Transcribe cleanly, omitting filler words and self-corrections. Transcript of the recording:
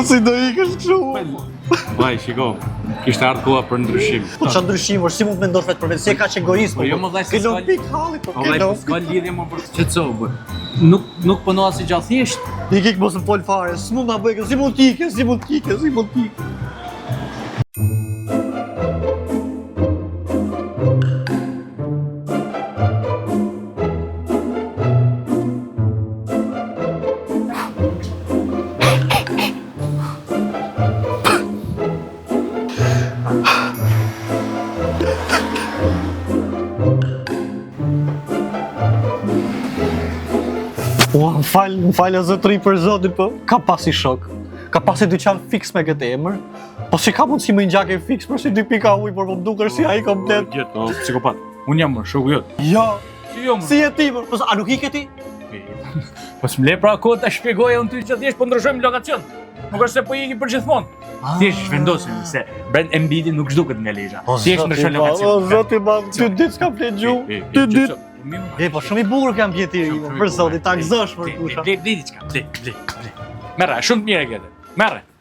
Po si do ikësh kështu? Vaj, shiko, kishte ardhur koha për ndryshim. Po çfarë ndryshim, si mund të mendosh vetë për vetë, si ka egoizëm. Po jo më vllai, Këno pik halli, po këno. S'ka lidhje më për qetëso. Nuk punoa si gjatë thjesht. Ikik mos më fol fare, s'mund ta bëj, si mund t'ike. Më falë o zotëri për zotin, po ka pasi shok. Ka pasi dyqan fix me këtë emër. Po si ka mundësi më ngjake fix për si 2 pika ujë, por po më duker si ai komplet. Gjetë, psikopat. Unë jam më shoku jot. Jo. Si jo më? Si e ti, po a nuk ike ti? Po s'mle pra kohë ta shpjegoja unë ty që thjesht po ndryshojmë lokacion. Nuk është se po iki për gjithmonë. Thjesht vendosim se brand Embiti nuk zhduket nga Lezhë. Thjesht ndryshon lokacion. O zoti ma, ty ditë s'ka flet gjuhë. Ty ditë. Po shumë i bukur kam pjeti i ri, për zotin, ta gëzosh për kusha. Ble diçka, ble. Merra, shumë të mirë e këtë. Merre.